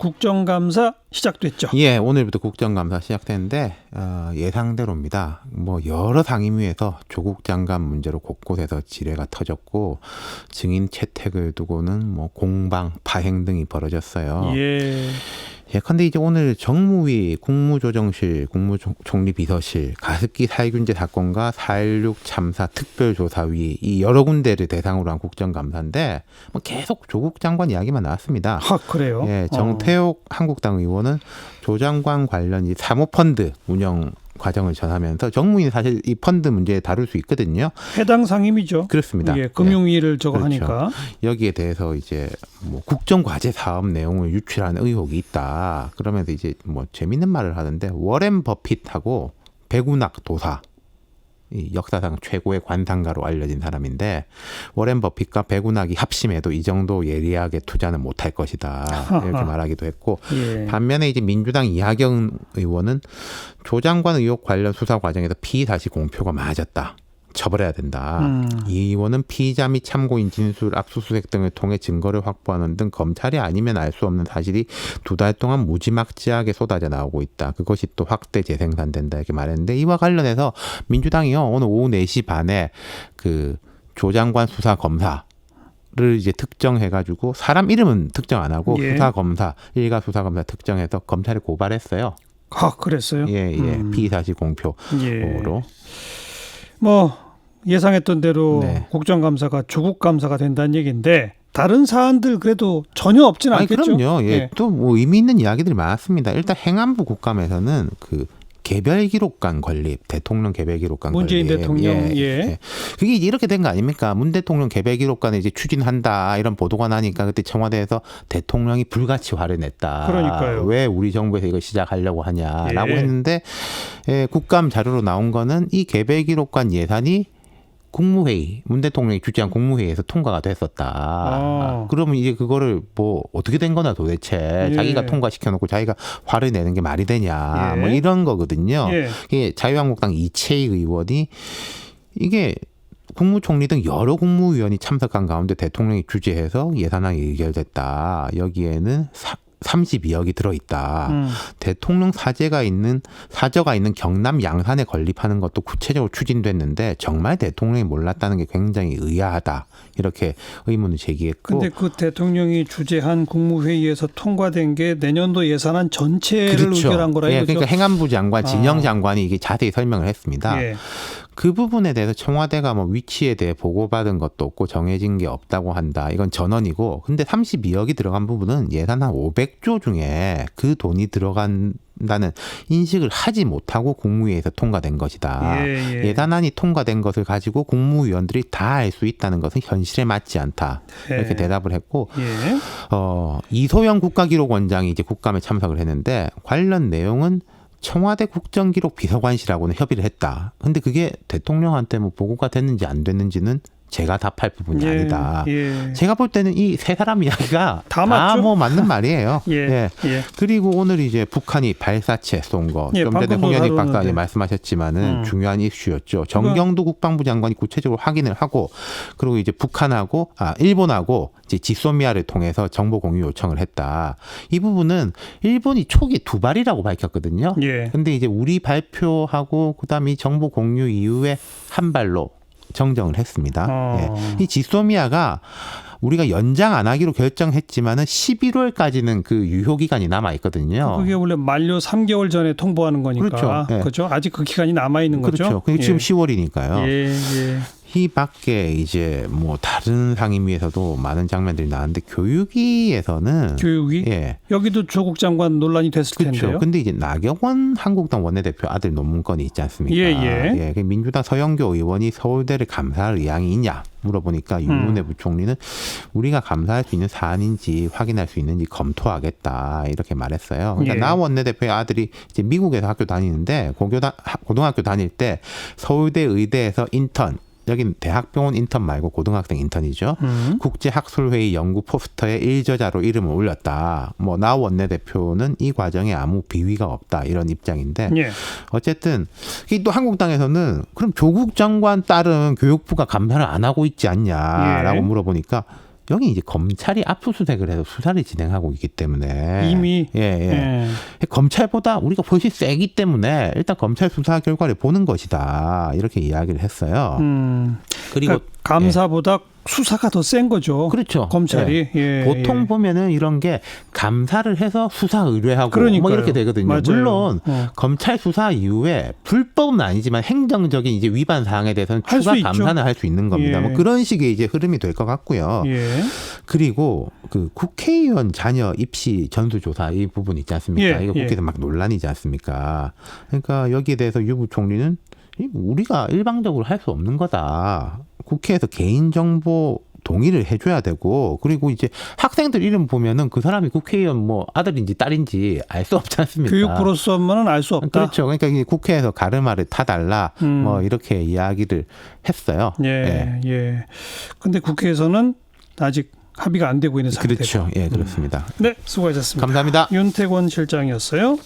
국정감사 시작됐죠. 예, 오늘부터 국정감사 시작됐는데 예상대로입니다. 뭐 여러 상임위에서 조국 장관 문제로 곳곳에서 지뢰가 터졌고 증인 채택을 두고는 뭐 공방, 파행 등이 벌어졌어요. 예. 예컨대 이제 오늘 정무위, 국무조정실, 국무총리 비서실, 가습기 살균제 사건과 4.16 참사 특별조사위 이 여러 군데를 대상으로 한 국정감사인데 뭐 계속 조국 장관 이야기만 나왔습니다. 아, 그래요? 예, 정태욱 한국당 의원은 조 장관 관련 이 사모펀드 운영 과정을 전하면서 정무위는 사실 이 펀드 문제에 다룰 수 있거든요. 해당 상임이죠. 그렇습니다. 예, 금융위를 저거 그렇죠. 하니까. 여기에 대해서 이제 뭐 국정과제 사업 내용을 유출하는 의혹이 있다. 그러면서 이제 뭐 재밌는 말을 하는데 워렌 버핏하고 백운학 도사. 이 역사상 최고의 관상가로 알려진 사람인데 워렌 버핏과 백운학이 합심해도 이 정도 예리하게 투자는 못할 것이다 이렇게 말하기도 했고 예. 반면에 이제 민주당 이하경 의원은 조 장관 의혹 관련 수사 과정에서 피의사실 공표가 맞았다. 처벌해야 된다. 이 의원은 피의자 및 참고인 진술, 압수수색 등을 통해 증거를 확보하는 등 검찰이 아니면 알 수 없는 사실이 2달 동안 무지막지하게 쏟아져 나오고 있다. 그것이 또 확대 재생산된다 이렇게 말했는데 이와 관련해서 민주당이요 오늘 오후 4시 반에 그 조 장관 수사 검사 를 이제 특정해가지고 사람 이름은 특정 안 하고 예. 수사검사, 일가 수사검사 특정해서 검찰에 고발했어요. 아, 그랬어요? 예, 피의사실 공표로. 예. 뭐 예상했던 대로 네. 국정감사가 조국 감사가 된다는 얘기인데 다른 사안들 그래도 전혀 없진 않겠죠? 그럼요. 예, 예. 또 뭐 의미 있는 이야기들이 많았습니다. 일단 행안부 국감에서는 그 개별기록관 건립, 대통령 개별기록관 문재인 건립. 대통령, 예. 그게 이제 이렇게 된 거 아닙니까? 문 대통령 개별기록관을 이제 추진한다 이런 보도가 나니까 그때 청와대에서 대통령이 불같이 화를 냈다. 그러니까요. 왜 우리 정부에서 이걸 시작하려고 하냐라고 예. 했는데 국감 자료로 나온 거는 이 개별기록관 예산이 국무회의, 문 대통령이 주재한 국무회의에서 통과가 됐었다. 그러면 이제 그거를 뭐 어떻게 된 거나 도대체 예. 자기가 통과시켜놓고 자기가 화를 내는 게 말이 되냐. 예. 뭐 이런 거거든요. 예. 이게 자유한국당 이채익 의원이 이게 국무총리 등 여러 국무위원이 참석한 가운데 대통령이 주재해서 예산안이 의결됐다. 여기에는 32억이 들어있다. 대통령 사저가 있는 경남 양산에 건립하는 것도 구체적으로 추진됐는데 정말 대통령이 몰랐다는 게 굉장히 의아하다. 이렇게 의문을 제기했고. 근데 그 대통령이 주재한 국무회의에서 통과된 게 내년도 예산안 전체를 그렇죠. 의결한 거라 이거죠. 그러니까 행안부 장관, 진영 장관이 이게 자세히 설명을 했습니다. 예. 그 부분에 대해서 청와대가 뭐 위치에 대해 보고받은 것도 없고 정해진 게 없다고 한다. 이건 전언이고. 근데 32억이 들어간 부분은 예산 한 500조 중에 그 돈이 들어간다는 인식을 하지 못하고 국무회의에서 통과된 것이다. 예. 예산안이 통과된 것을 가지고 국무위원들이 다 알 수 있다는 것은 현실에 맞지 않다. 이렇게 대답을 했고 예. 이소영 국가기록원장이 이제 국감에 참석을 했는데 관련 내용은 청와대 국정기록 비서관실하고는 협의를 했다. 근데 그게 대통령한테 뭐 보고가 됐는지 안 됐는지는 제가 답할 부분이 아니다. 예. 제가 볼 때는 이 세 사람 이야기가 다 맞죠? 뭐 맞는 말이에요. 예. 그리고 오늘 이제 북한이 발사체 쏜 거. 예, 좀 전에 방금도 홍현익 박사님 다루는데. 말씀하셨지만은 중요한 이슈였죠. 정경두 국방부 장관이 구체적으로 확인을 하고 그리고 이제 일본하고 이제 지소미아를 통해서 정보 공유 요청을 했다. 이 부분은 일본이 초기 2발이라고 밝혔거든요. 예. 근데 이제 우리 발표하고 그다음에 이 정보 공유 이후에 한 발로 정정을 했습니다. 이 지소미아가 우리가 연장 안 하기로 결정했지만은 11월까지는 그 유효 기간이 남아 있거든요. 그게 원래 만료 3개월 전에 통보하는 거니까. 그렇죠. 예. 그렇죠. 아직 그 기간이 남아 있는 거죠. 그렇죠. 그게 지금 10월이니까요. 예. 이 밖에 이제 뭐 다른 상임위에서도 많은 장면들이 나왔는데 교육위에서는 교육위? 예. 여기도 조국 장관 논란이 됐을 텐데요. 그렇죠. 근데 이제 나경원 한국당 원내대표 아들 논문건이 있지 않습니까? 그 민주당 서영교 의원이 서울대를 감사할 의향이 있냐 물어보니까 유은혜 부총리는 우리가 감사할 수 있는 사안인지 확인할 수 있는지 검토하겠다 이렇게 말했어요. 그러니까 나 원내대표의 아들이 이제 미국에서 학교 다니는데 고등학교 다닐 때 서울대 의대에서 인턴 여긴 대학병원 인턴 말고 고등학생 인턴이죠. 국제학술회의 연구 포스터에 일저자로 이름을 올렸다. 뭐 나 원내대표는 이 과정에 아무 비위가 없다. 이런 입장인데 어쨌든 또 한국당에서는 그럼 조국 장관 딸은 교육부가 감사를 안 하고 있지 않냐라고 물어보니까 여기 이제 검찰이 압수수색을 해서 수사를 진행하고 있기 때문에 이미 검찰보다 우리가 훨씬 세기 때문에 일단 검찰 수사 결과를 보는 것이다 이렇게 이야기를 했어요. 그리고 그러니까 감사보다 수사가 더 센 거죠. 그렇죠. 검찰이 보통 보면은 이런 게 감사를 해서 수사 의뢰하고 뭐 이렇게 되거든요. 맞아요. 물론 검찰 수사 이후에 불법은 아니지만 행정적인 이제 위반 사항에 대해서는 할 추가 수 감사는 할 수 있는 겁니다. 뭐 그런 식의 이제 흐름이 될 것 같고요. 그리고 그 국회의원 자녀 입시 전수조사 이 부분 있지 않습니까? 이거 국회에서 막 논란이지 않습니까? 그러니까 여기에 대해서 유 부총리는 우리가 일방적으로 할 수 없는 거다. 국회에서 개인정보 동의를 해줘야 되고, 그리고 이제 학생들 이름 보면은 그 사람이 국회의원 뭐 아들인지 딸인지 알 수 없지 않습니까? 교육부로서만은 알 수 없다. 그렇죠. 그러니까 이 국회에서 가르마를 타달라 뭐 이렇게 이야기를 했어요. 근데 국회에서는 아직 합의가 안 되고 있는 상태고. 그렇죠. 예, 그렇습니다. 네, 수고하셨습니다. 감사합니다. 윤태권 실장이었어요.